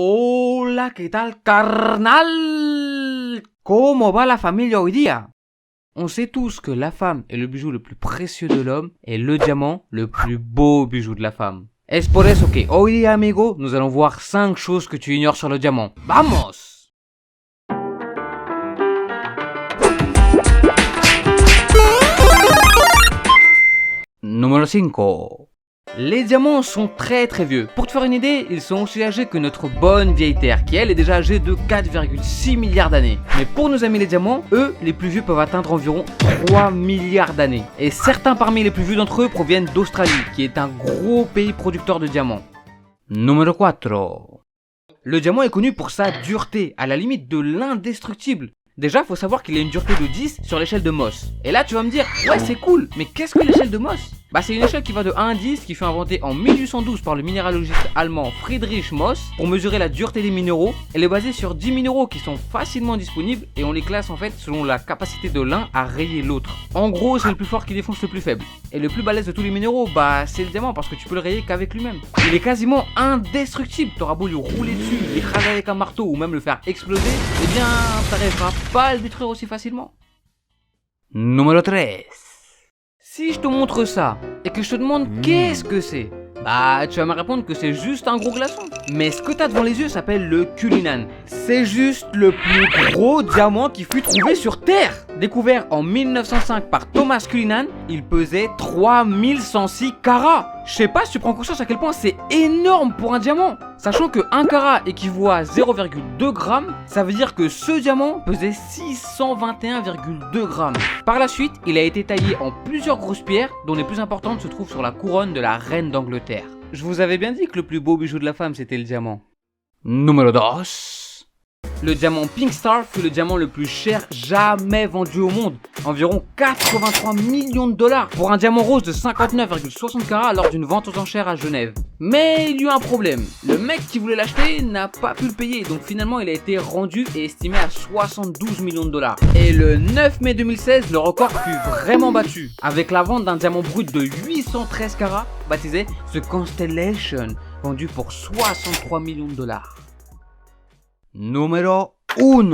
Hola, ¿qué tal, carnal? ¿Cómo va la familia hoy día? On sait tous que la femme est le bijou le plus précieux de l'homme et le diamant le plus beau bijou de la femme. Es por eso que hoy día, amigo, nous allons voir 5 choses que tu ignores sur le diamant. ¡Vamos! Numéro 5. Les diamants sont très vieux. Pour te faire une idée, ils sont aussi âgés que notre bonne vieille Terre, qui elle est déjà âgée de 4,6 milliards d'années. Mais pour nos amis les diamants, eux, les plus vieux peuvent atteindre environ 3 milliards d'années. Et certains parmi les plus vieux d'entre eux proviennent d'Australie, qui est un gros pays producteur de diamants. Numéro 4. Le diamant est connu pour sa dureté, à la limite de l'indestructible. Déjà, faut savoir qu'il a une dureté de 10 sur l'échelle de Mohs. Et là, tu vas me dire, ouais, c'est cool, mais qu'est-ce que l'échelle de Mohs? Bah, c'est une échelle qui va de 1 à 10, qui fut inventée en 1812 par le minéralogiste allemand Friedrich Mohs pour mesurer la dureté des minéraux. Elle est basée sur 10 minéraux qui sont facilement disponibles et on les classe en fait selon la capacité de l'un à rayer l'autre. En gros, c'est le plus fort qui défonce le plus faible. Et le plus balèze de tous les minéraux, bah, c'est le diamant parce que tu peux le rayer qu'avec lui-même. Il est quasiment indestructible. T'auras beau lui rouler dessus, l'écraser avec un marteau ou même le faire exploser, eh bien, t'arriveras pas à le détruire aussi facilement. Numéro 13. Si je te montre ça et que je te demande qu'est-ce que c'est, bah tu vas me répondre que c'est juste un gros glaçon. Mais ce que t'as devant les yeux s'appelle le Cullinan. C'est juste le plus gros diamant qui fut trouvé sur Terre. Découvert en 1905 par Thomas Cullinan, il pesait 3106 carats. Je sais pas si tu prends conscience à quel point c'est énorme pour un diamant. Sachant que 1 carat équivaut à 0,2 g, ça veut dire que ce diamant pesait 621,2 grammes. Par la suite, il a été taillé en plusieurs grosses pierres, dont les plus importantes se trouvent sur la couronne de la reine d'Angleterre. Je vous avais bien dit que le plus beau bijou de la femme c'était le diamant. Numéro 2. Le diamant Pink Star fut le diamant le plus cher jamais vendu au monde. Environ 83 millions de dollars pour un diamant rose de 59,60 carats lors d'une vente aux enchères à Genève. Mais il y a eu un problème. Le mec qui voulait l'acheter n'a pas pu le payer, donc finalement il a été rendu et estimé à 72 millions de dollars. Et le 9 mai 2016, le record fut vraiment battu, avec la vente d'un diamant brut de 813 carats, baptisé The Constellation, vendu pour 63 millions de dollars. Numéro 1.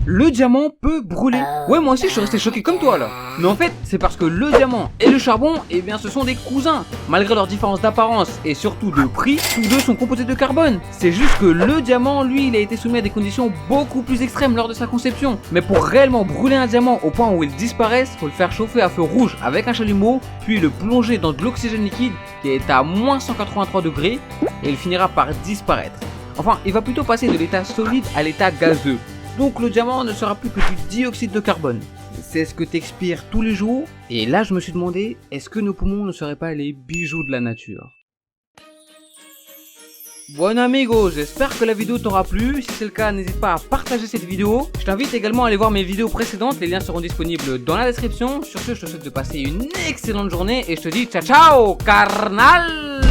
Le diamant peut brûler. Ouais, moi aussi je suis resté choqué comme toi là. Mais en fait, c'est parce que le diamant et le charbon, eh bien ce sont des cousins. Malgré leur différence d'apparence et surtout de prix, tous deux sont composés de carbone. C'est juste que le diamant, lui, il a été soumis à des conditions beaucoup plus extrêmes lors de sa conception. Mais pour réellement brûler un diamant au point où il disparaisse, faut le faire chauffer à feu rouge avec un chalumeau, puis le plonger dans de l'oxygène liquide qui est à moins 183 degrés et il finira par disparaître. Enfin, il va plutôt passer de l'état solide à l'état gazeux. Donc le diamant ne sera plus que du dioxyde de carbone. C'est ce que t'expires tous les jours. Et là, je me suis demandé, est-ce que nos poumons ne seraient pas les bijoux de la nature? Bon amigo, j'espère que la vidéo t'aura plu. Si c'est le cas, n'hésite pas à partager cette vidéo. Je t'invite également à aller voir mes vidéos précédentes. Les liens seront disponibles dans la description. Sur ce, je te souhaite de passer une excellente journée. Et je te dis ciao ciao, carnal!